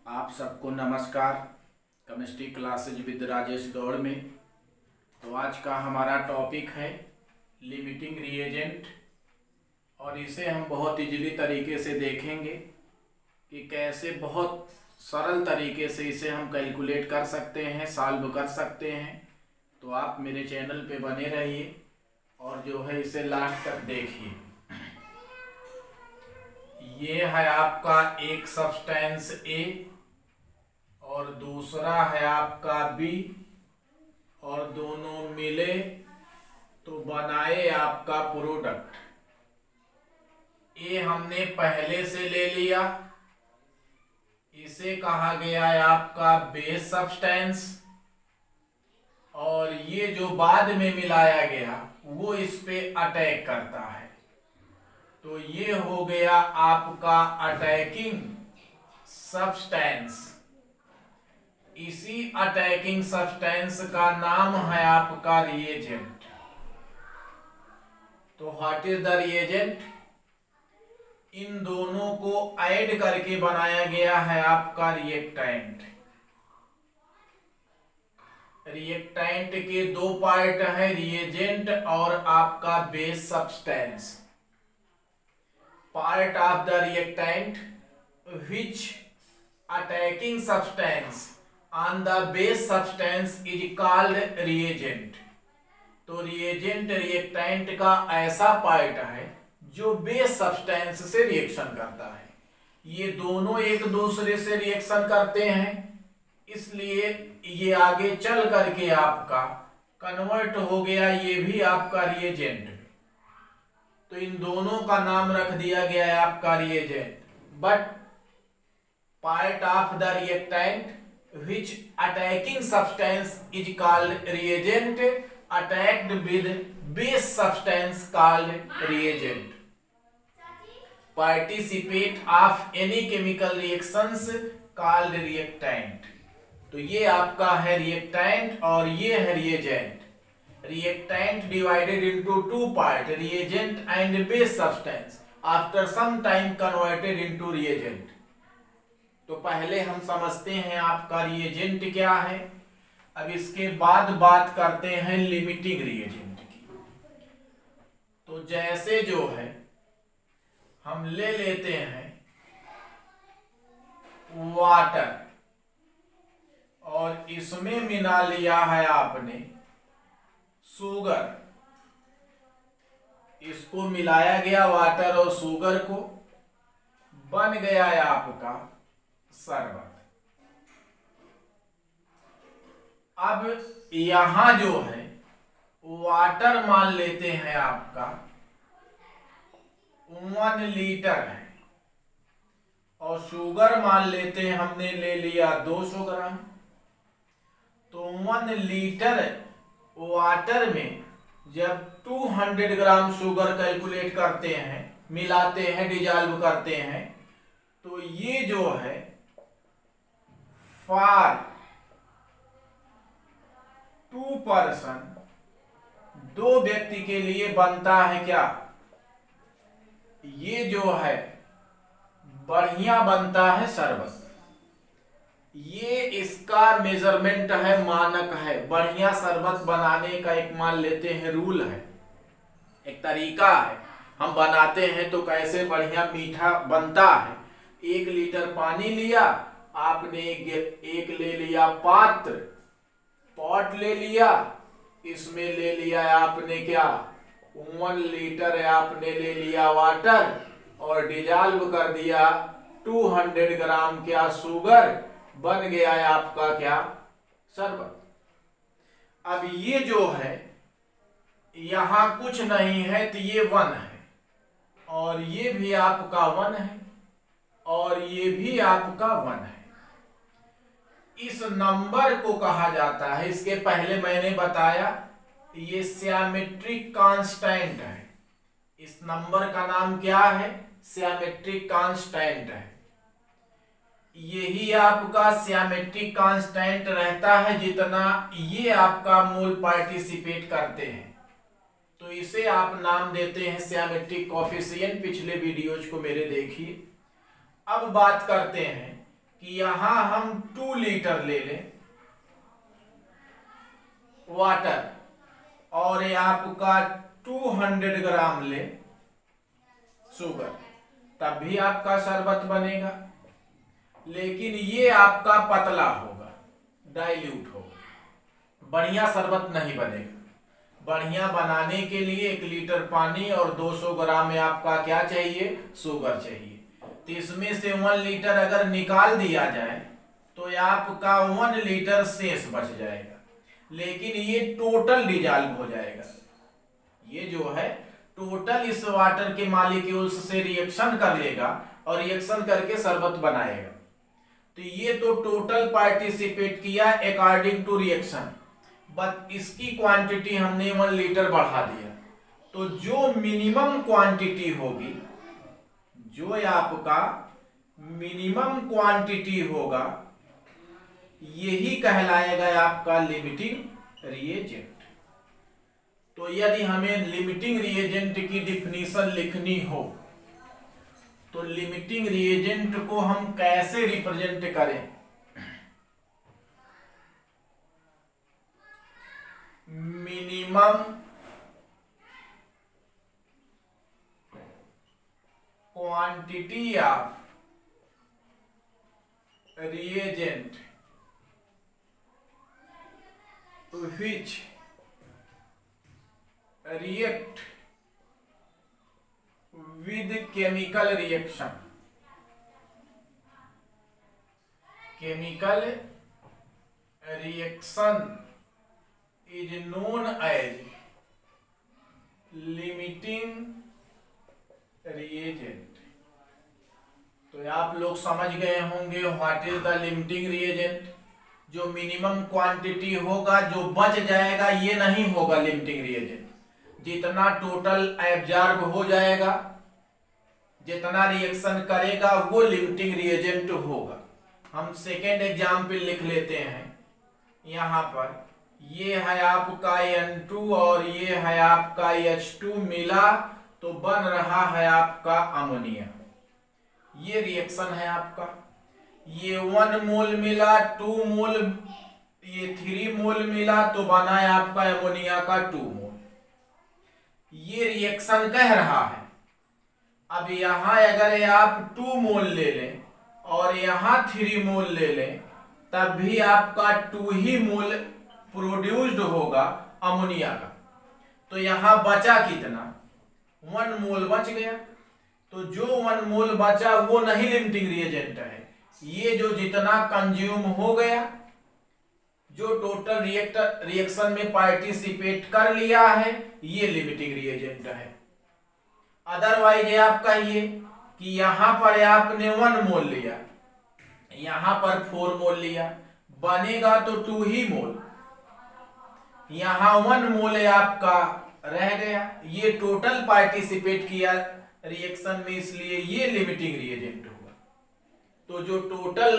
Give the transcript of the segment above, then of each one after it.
आप सबको नमस्कार। केमिस्ट्री क्लासेज विद राजेश दौड़ में। तो आज का हमारा टॉपिक है लिमिटिंग रिएजेंट, और इसे हम बहुत इजीली तरीके से देखेंगे कि कैसे बहुत सरल तरीके से इसे हम कैलकुलेट कर सकते हैं, सॉल्व कर सकते हैं। तो आप मेरे चैनल पे बने रहिए और जो है इसे लास्ट तक देखिए। ये है आपका एक सब्सटेंस ए और दूसरा है आपका बी, और दोनों मिले तो बनाए आपका प्रोडक्ट। ए हमने पहले से ले लिया, इसे कहा गया है आपका बेस सब्सटेंस, और ये जो बाद में मिलाया गया वो इस पे अटैक करता है। तो ये हो गया आपका अटैकिंग सब्सटेंस। इसी अटैकिंग सब्सटेंस का नाम है आपका रिएजेंट। तो व्हाट इज द रिएजेंट? इन दोनों को ऐड करके बनाया गया है आपका रिएक्टेंट। रिएक्टेंट के दो पार्ट है, रिएजेंट और आपका base substance. Part of the reactant which attacking substance on the base substance is called reagent। तो रिएजेंट रिएक्टेंट का ऐसा पार्ट है जो बेस सब्सटेंस से रिएक्शन करता है। ये दोनों एक दूसरे से रिएक्शन करते हैं, इसलिए ये आगे चल करके आपका कन्वर्ट हो गया, ये भी आपका रिएजेंट। तो इन दोनों का नाम रख दिया गया है आपका reagent. But part of the reactant which attacking substance is called reagent, attacked with base substance called reagent। Participate of any chemical reactions called reactant। तो ये आपका है reactant और ये है reagent। Reactant divided into two parts, reagent and base substance, after some time converted into reagent। तो पहले हम समझते हैं आपका रिएजेंट क्या है, अब इसके बाद बात करते हैं लिमिटिंग रिएजेंट की। तो जैसे जो है हम ले लेते हैं वाटर, और इसमें मिला लिया है आपने शुगर। इसको मिलाया गया वाटर और शुगर को, बन गया है आपका शरबत। अब यहां जो है वाटर मान लेते हैं आपका 1 लीटर है, और शुगर मान लेते हैं हमने ले लिया 200 ग्राम। तो 1 लीटर वाटर में जब 200 ग्राम शुगर कैलकुलेट करते हैं, मिलाते हैं, डिजॉल्व करते हैं, तो ये जो है फॉर 2 पर्सन, 2 व्यक्ति के लिए बनता है क्या? ये जो है बढ़िया बनता है शरबत। ये इसका मेजरमेंट है, मानक है। बढ़िया शरबत बनाने का एक मान लेते हैं रूल है, एक तरीका है। हम बनाते हैं तो कैसे बढ़िया मीठा बनता है। 1 लीटर पानी लिया आपने, एक ले लिया पात्र, पॉट ले लिया, इसमें ले लिया आपने क्या 1 लीटर आपने ले लिया वाटर, और डिजॉल्व कर दिया 200 ग्राम क्या शुगर, बन गया है आपका क्या शरबत। अब ये जो है यहां कुछ नहीं है, तो ये 1 है, और ये भी आपका 1 है, और ये भी आपका 1 है। इस नंबर को कहा जाता है, इसके पहले मैंने बताया ये सिमेट्रिक कांस्टेंट है। इस नंबर का नाम क्या है? सिमेट्रिक कांस्टेंट है। यही आपका सिमेट्रिक कांस्टेंट रहता है जितना ये आपका मोल पार्टिसिपेट करते हैं। तो इसे आप नाम देते हैं सिमेट्रिक कोफिशिएंट। पिछले वीडियोज को मेरे देखिए। अब बात करते हैं कि यहां हम 2 लीटर ले लें वाटर और ये आपका 200 ग्राम ले शुगर, तब भी आपका शरबत बनेगा। लेकिन ये आपका पतला होगा, डाइल्यूट होगा, बढ़िया शरबत नहीं बनेगा। बढ़िया बनाने के लिए 1 लीटर पानी और 200 ग्राम में आपका क्या चाहिए, शुगर चाहिए। तो इसमें से 1 लीटर अगर निकाल दिया जाए तो आपका 1 लीटर शेष बच जाएगा, लेकिन ये टोटल डिजॉल्व हो जाएगा। ये जो है टोटल इस वाटर के मॉलिक्यूल्स से रिएक्शन कर लेगा और रिएक्शन करके शरबत बनाएगा। तो ये तो टोटल पार्टिसिपेट किया अकॉर्डिंग टू रिएक्शन, बट इसकी क्वांटिटी हमने 1 लीटर बढ़ा दिया। तो जो मिनिमम क्वांटिटी होगी, जो आपका मिनिमम क्वांटिटी होगा, यही कहलाएगा आपका लिमिटिंग रिएजेंट। तो यदि हमें लिमिटिंग रिएजेंट की डिफिनीशन लिखनी हो तो लिमिटिंग रिएजेंट को हम कैसे रिप्रेजेंट करें? Minimum quantity of reagent which react with chemical reaction. Chemical reaction is known as limiting reagent. तो आप लोग समझ गए होंगे what is the limiting reagent. जो मिनिमम क्वांटिटी होगा, जो बच जाएगा, ये नहीं होगा लिमिटिंग रिएजेंट। जितना टोटल एब्जॉर्ब हो जाएगा, जितना रिएक्शन करेगा, वो लिमिटिंग रिएजेंट होगा। हम सेकेंड एग्जाम्पल लिख लेते हैं। यहाँ पर ये है आपका N2 और ये है आपका H2 मिला तो बन रहा है आपका अमोनिया। ये रिएक्शन है आपका। ये 1 मोल मिला, 2 मोल, ये 3 मोल मिला तो बना है आपका अमोनिया का 2 मोल। ये रिएक्शन कह रहा है। अब यहां अगर आप 2 मोल ले लें और यहां 3 मोल ले लें, तब भी आपका 2 ही मोल प्रोड्यूस्ड होगा अमोनिया का। तो यहां बचा कितना? 1 मोल बच गया। तो जो 1 मोल बचा वो नहीं लिमिटिंग रिएजेंट है। ये जो जितना कंज्यूम हो गया, जो टोटल रिएक्शन में पार्टिसिपेट कर लिया है, ये लिमिटिंग रिएजेंट है। अदरवाइज आप कहिए कि यहां पर आपने 1 मोल लिया, यहां पर 4 मोल लिया, बनेगा तो 2 ही मोल। यहां 1 मोल आपका रह गया, ये टोटल पार्टिसिपेट किया रिएक्शन में, इसलिए ये लिमिटिंग रिएजेंट होगा। तो जो टोटल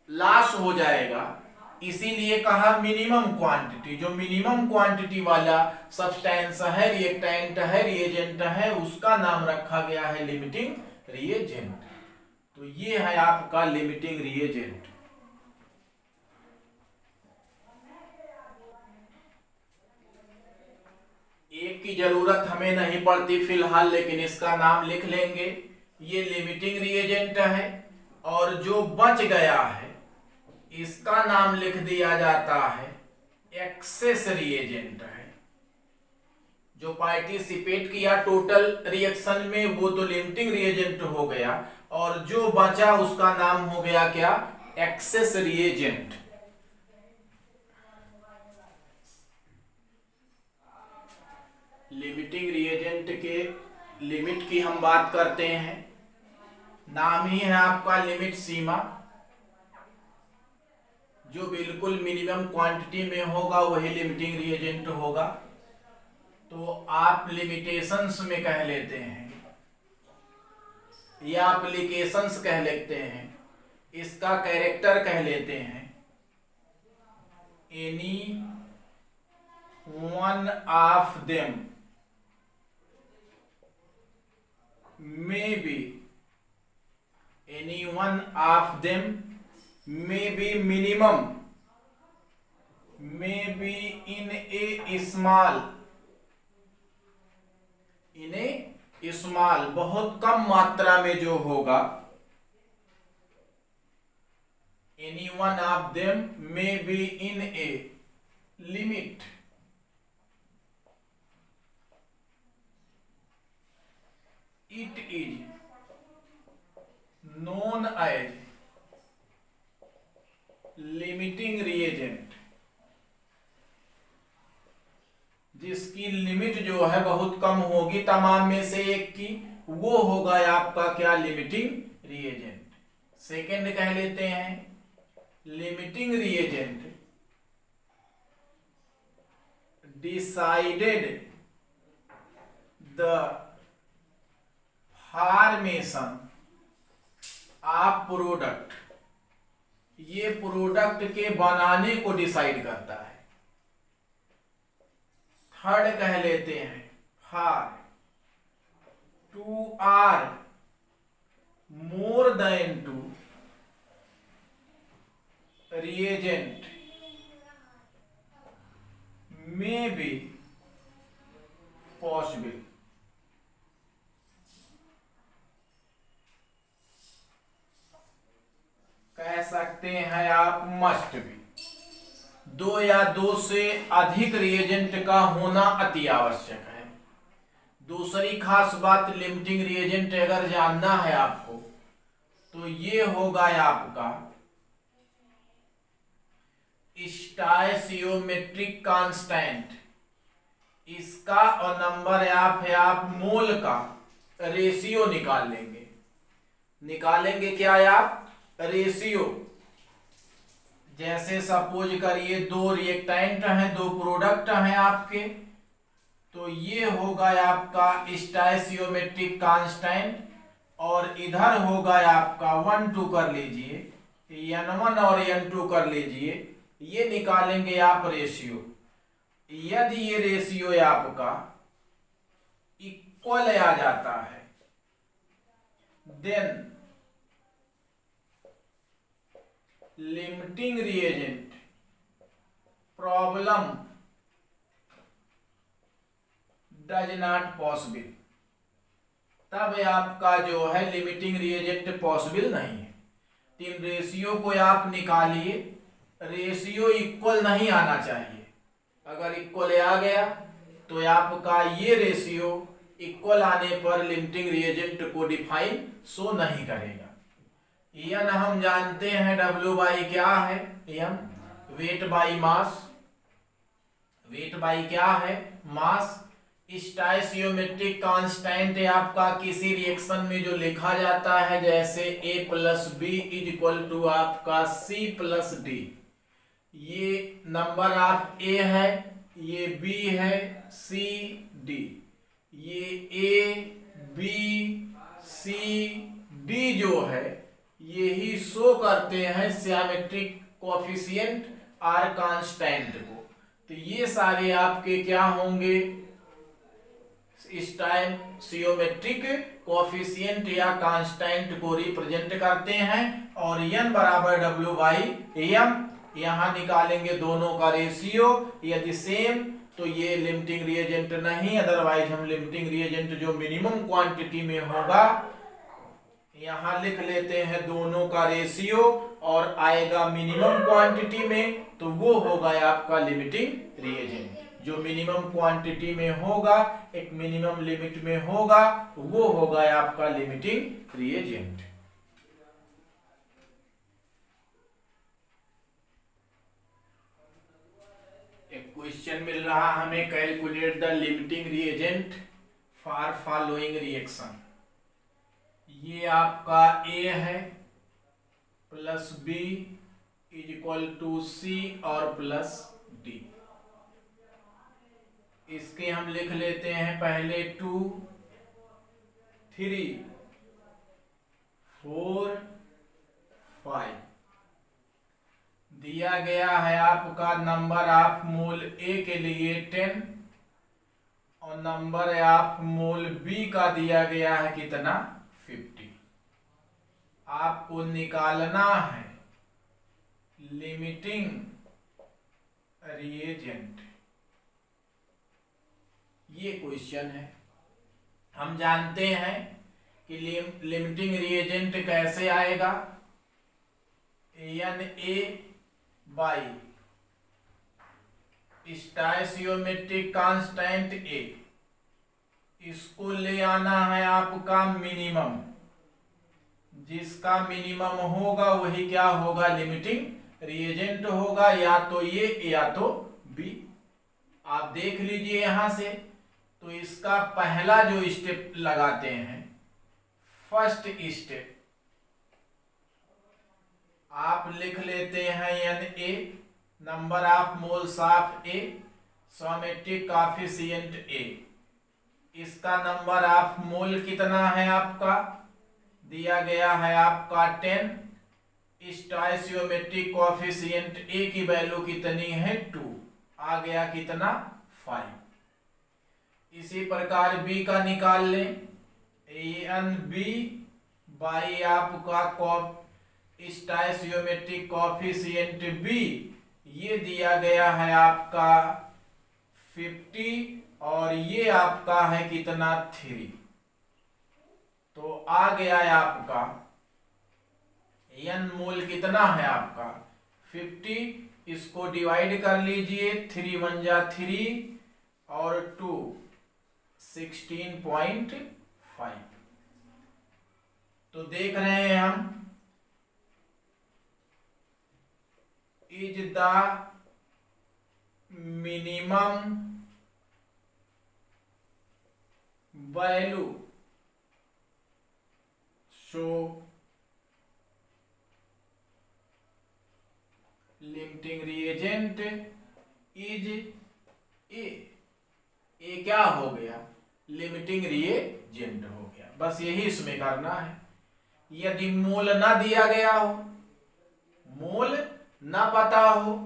लॉस हो जाएगा, इसीलिए कहा मिनिमम क्वांटिटी। जो मिनिमम क्वांटिटी वाला सब्सटेंस है, रिएक्टेंट है, रिएजेंट है, उसका नाम रखा गया है लिमिटिंग रिएजेंट। तो ये है आपका लिमिटिंग रिएजेंट। एक की जरूरत हमें नहीं पड़ती फिलहाल, लेकिन इसका नाम लिख लेंगे। ये लिमिटिंग रिएजेंट है। और जो बच गया है, इसका नाम लिख दिया जाता है एक्सेस रिएजेंट है। जो पार्टिसिपेट किया टोटल रिएक्शन में, वो तो लिमिटिंग रिएजेंट हो गया, और जो बचा उसका नाम हो गया क्या? Access reagent. लिमिटिंग रिएजेंट के लिमिट की हम बात करते हैं। नाम ही है आपका लिमिट सीमा। जो बिल्कुल मिनिमम क्वांटिटी में होगा वही लिमिटिंग रिएजेंट होगा। तो आप लिमिटेशंस में कह लेते हैं या एप्लीकेशंस कह लेते हैं, इसका कैरेक्टर कह लेते हैं। Any one of them may be any one of them may be minimum, may be in a small, in a small, बहुत कम मात्रा में जो होगा, any one of them may be in a limit, it is known as limiting reagent, जिसकी limit जो है बहुत कम होगी तमाम में से एक की, वो होगा आपका क्या, लिमिटिंग रिएजेंट। सेकंड कह लेते हैं limiting reagent decided the formation of product, ये प्रोडक्ट के बनाने को डिसाइड करता है। थर्ड कह लेते हैं for two or more than two reagent may be possible, कह सकते हैं आप मस्ट भी। दो या दो से अधिक रिएजेंट का होना अति आवश्यक है। दूसरी खास बात, लिमिटिंग रिएजेंट अगर जानना है आपको तो ये होगा आपका स्टोइचियोमेट्रिक कांस्टेंट, इसका और नंबर आप मोल का रेशियो निकाल लेंगे। निकालेंगे क्या आप, रेशियो। जैसे सपोज करिए दो रिएक्टेंट हैं, दो प्रोडक्ट हैं आपके, तो ये होगा आपका स्टोइचियोमेट्रिक कांस्टेंट और इधर होगा आपका 1 2 कर लीजिए, n1 और n2 कर लीजिए, ये निकालेंगे आप रेशियो। यदि ये रेशियो आपका इक्वल आ जाता है then limiting reagent problem does not possible, तब आपका जो है लिमिटिंग रिएजेंट पॉसिबल नहीं है। तीन रेशियो को आप निकालिए, रेशियो इक्वल नहीं आना चाहिए। अगर इक्वल आ गया तो आपका ये रेशियो इक्वल आने पर लिमिटिंग रिएजेंट को डिफाइन शो नहीं करेगा। एन हम जानते हैं W बाई क्या है, M weight by mass, weight by क्या है, मास। स्टोइचियोमेट्रिक कांस्टेंट आपका किसी रिएक्शन में जो लिखा जाता है, जैसे A plus B is equal to आपका C प्लस डी। ये नंबर आप A है, ये B है, C D, ये A B C D जो है यही शो करते हैं सिमेट्रिक कोएफिशिएंट और कांस्टेंट को। तो ये सारे आपके क्या होंगे, स्टोइचियोमेट्रिक कोएफिशिएंट या कांस्टेंट को रिप्रेजेंट करते हैं। और n बराबर W बाई एम, यहां निकालेंगे दोनों का रेशियो। यदि सेम तो ये लिमिटिंग रिएजेंट नहीं, अदरवाइज हम लिमिटिंग रिएजेंट जो मिनिमम क्वांटिटी में होगा यहां लिख लेते हैं दोनों का रेशियो और आएगा मिनिमम क्वांटिटी में, तो वो होगा आपका लिमिटिंग रिएजेंट। जो मिनिमम क्वांटिटी में होगा, एक मिनिमम लिमिट में होगा, वो होगा आपका लिमिटिंग रिएजेंट। एक क्वेश्चन मिल रहा हमें, calculate the limiting reagent for following reaction. ये आपका A है plus B is equal to C और प्लस D। इसके हम लिख लेते हैं पहले 2 3 4 5। दिया गया है आपका नंबर ऑफ मोल A के लिए 10 और नंबर ऑफ मोल B का दिया गया है कितना, 50। आपको निकालना है लिमिटिंग रिएजेंट। ये क्वेश्चन है। हम जानते हैं कि लिमिटिंग रिएजेंट कैसे आएगा, Na बाई स्टोइचियोमेट्रिक कांस्टेंट A, इसको ले आना है आपका मिनिमम। जिसका मिनिमम होगा वही क्या होगा, लिमिटिंग रिएजेंट होगा, या तो ये या तो बी। आप देख लीजिए यहां से। तो इसका पहला जो स्टेप लगाते हैं, फर्स्ट स्टेप आप लिख लेते हैं Na, number of moles of A, stoichiometric coefficient A। इसका नंबर ऑफ मोल कितना है आपका, दिया गया है आपका 10। स्टोइचियोमेट्रिक कोएफिशिएंट A की वैल्यू कितनी है, 2। आ गया कितना, 5। इसी प्रकार B का निकाल लें, Anb बाई आपका स्टोइचियोमेट्रिक कोएफिशिएंट B, ये दिया गया है आपका 50 और ये आपका है कितना, 3। तो आ गया है आपका n मोल कितना है आपका 50। इसको डिवाइड कर लीजिए, 3 1 जा 3 और 2 16.5। तो देख रहे हैं हम, is the minimum value show limiting reagent is a क्या हो गया, लिमिटिंग रिएजेंट हो गया। बस यही इसमें करना है। यदि मोल ना दिया गया हो, मोल ना पता हो,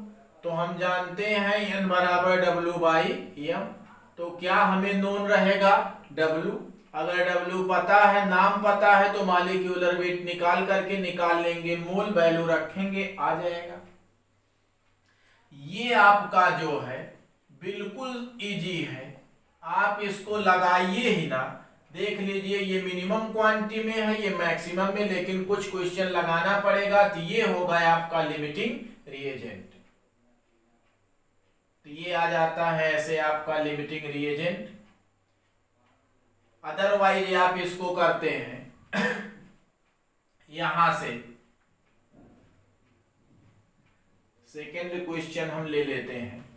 तो हम जानते हैं n बराबर W बाई M। तो क्या हमें नोन रहेगा, W। अगर W पता है, नाम पता है, तो मॉलिक्यूलर वेट निकाल लेंगे, मोल वैल्यू रखेंगे, आ जाएगा। ये आपका जो है बिल्कुल इजी है, आप इसको लगाइए ही ना। देख लीजिए, ये मिनिमम क्वांटिटी में है, ये मैक्सिमम में, लेकिन कुछ क्वेश्चन लगाना पड़ेगा। तो ये होगा आपका लिमिटिंग रिएजेंट। तो ये आ जाता है ऐसे आपका लिमिटिंग रिएजेंट। अदरवाइज आप इसको करते हैं यहां से, सेकेंड क्वेश्चन हम ले लेते हैं।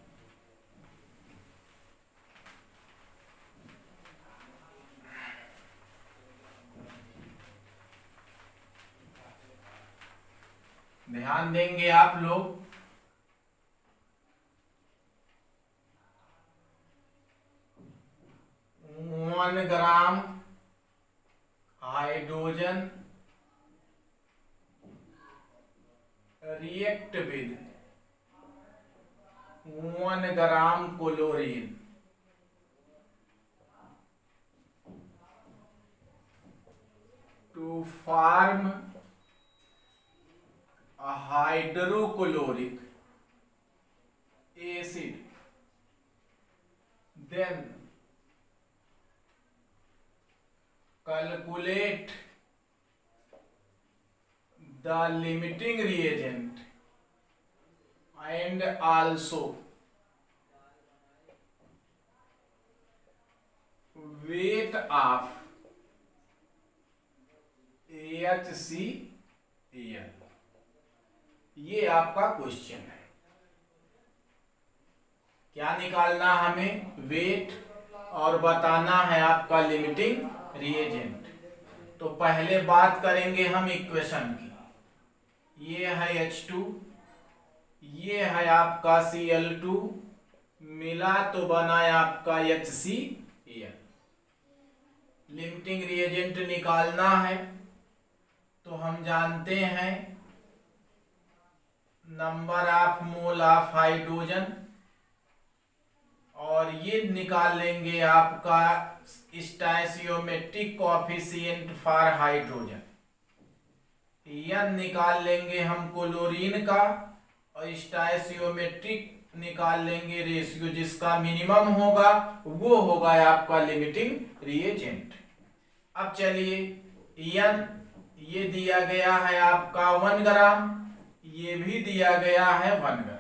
ध्यान देंगे आप लोग। One gram hydrogen react with 1 gram chlorine to form hydrochloric acid, then calculate the limiting reagent and also weight of HCl। ये आपका क्वेश्चन है। क्या निकालना हमें, वेट, और बताना है आपका लिमिटिंग रिएजेंट। तो पहले बात करेंगे हम इक्वेशन की। ये है H2, ये है आपका Cl2, मिला तो बना आपका HCl। लिमिटिंग रिएजेंट निकालना है तो हम जानते हैं number of mole of hydrogen, और ये निकाल लेंगे आपका स्टोइचियोमेट्रिक कोएफिशिएंट फॉर हाइड्रोजन। n निकाल लेंगे हम क्लोरीन का, और स्टोइकियोमेट्रिक निकाल लेंगे रेशियो, जिसका मिनिमम होगा वो होगा आपका लिमिटिंग रिएजेंट। अब चलिए n ये दिया गया है आपका 1 ग्राम, ये भी दिया गया है 1 ग्राम,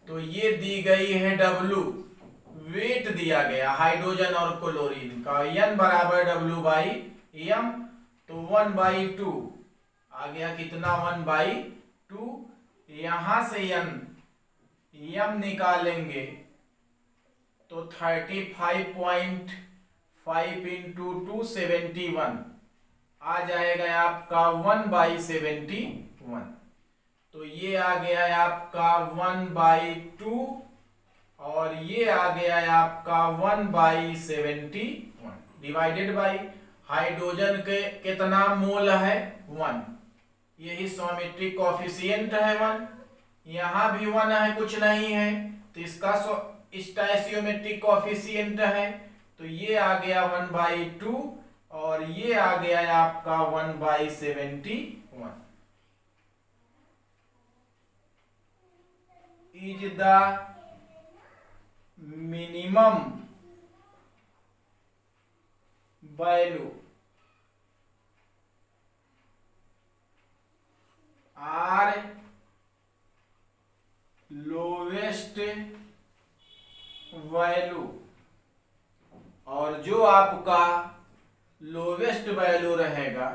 तो ये दी गई है W, वेट दिया गया हाइड्रोजन और क्लोरीन का, n बराबर W बाई m, तो 1/2 आ गया कितना 1/2। यहां से m निकालेंगे तो 35.5 इंटू 271 आ जाएगा आपका 1/71, तो ये आ गया है आपका 1/2 और ये आ गया है आपका 1/71 डिवाइडेड बाई हाइड्रोजन के कितना मोल है 1, यही सॉमेट्रिक कोफिशिएंट है 1, यहां भी 1 है, कुछ नहीं है तो इसका स्टोइकियोमेट्रिक कोफिशिएंट है, तो ये आ गया 1/2 और ये आ गया है आपका 1/71। Is the minimum value or lowest value, और जो आपका लोवेस्ट वैल्यू रहेगा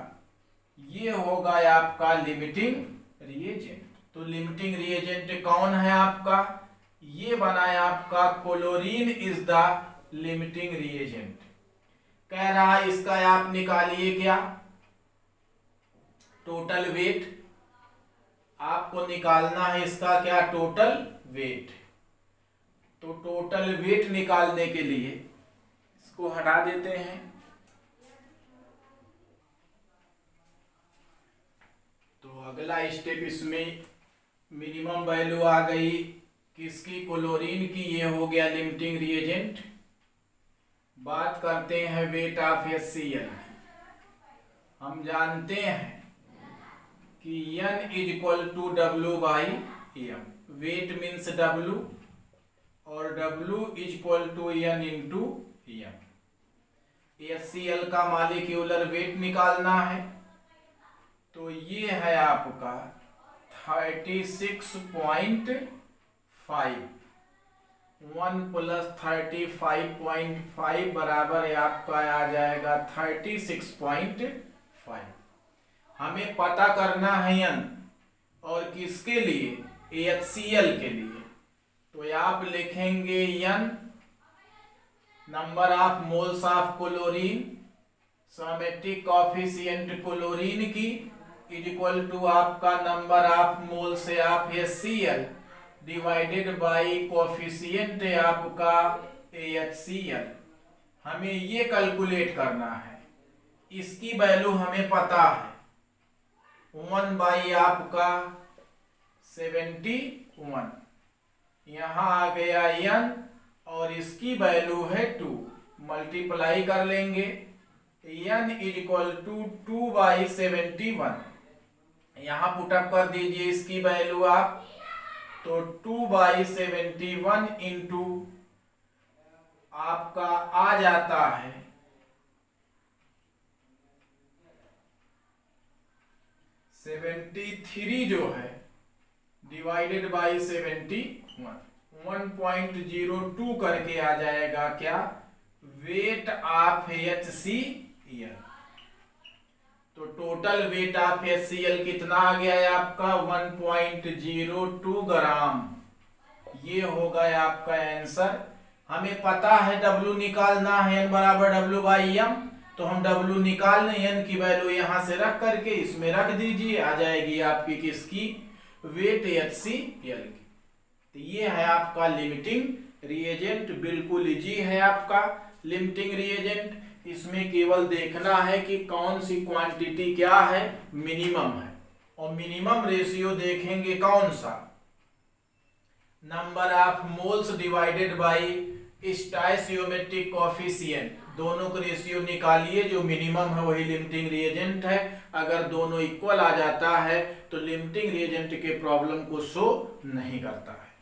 ये होगा आपका लिमिटिंग रिएजेंट। तो लिमिटिंग रिएजेंट कौन है आपका, ये बना है आपका chlorine is the limiting reagent. कह रहा है इसका आप निकालिए क्या टोटल वेट, आपको निकालना है इसका क्या टोटल वेट। तो टोटल वेट निकालने के लिए इसको हटा देते हैं, तो अगला स्टेप इसमें मिनिमम वैल्यू आ गई किसकी क्लोरीन की, ये हो गया लिमिटिंग रिएजेंट। बात करते हैं वेट ऑफ HCl। हम जानते हैं कि N is equal to W/m, weight means W और W is equal to N into m। HCl का मॉलिक्यूलर वेट निकालना है, तो ये है आपका 36.5, 1 + 35.5 बराबर है आपका आ जाएगा 36.5। हमें पता करना है n, और किसके लिए HCl के लिए, तो आप लिखेंगे n number of moles of chlorine, stoichiometric coefficient chlorine की इज इक्वल टू आपका number of moles of HCl divided by coefficient आपका HCl। हमें ये कैलकुलेट करना है, इसकी वैल्यू हमें पता है 1 आपका 71, यहाँ आ गया n और इसकी वैल्यू है 2, मल्टीप्लाई कर लेंगे, n इज इक्वल टू 2/71, यहाँ पुटअप कर दीजिए इसकी वैल्यू आप, तो 2/71 इंटू आपका आ जाता है 73 जो है डिवाइडेड बाई 71, 1.02 करके आ जाएगा क्या वेट ऑफ HCl। तो टोटल वेट ऑफ HCl कितना आ गया है आपका 1.02 ग्राम, ये होगा आपका आंसर। हमें पता है W निकालना है, n बराबर W/m, तो हम W निकाल लें, n की वैल्यू यहां से रख करके इसमें रख दीजिए, आ जाएगी आपकी किसकी वेट HCl की। तो ये है आपका लिमिटिंग रिएजेंट, बिल्कुल इजी है आपका लिमिटिंग रिएजेंट। इसमें केवल देखना है कि कौन सी क्वांटिटी क्या है मिनिमम है, और मिनिमम रेशियो देखेंगे कौन सा, number of moles divided by stoichiometric coefficient, दोनों का रेशियो निकालिए, जो मिनिमम है वही लिमिटिंग रिएजेंट है। अगर दोनों इक्वल आ जाता है तो लिमिटिंग रिएजेंट के प्रॉब्लम को शो नहीं करता है।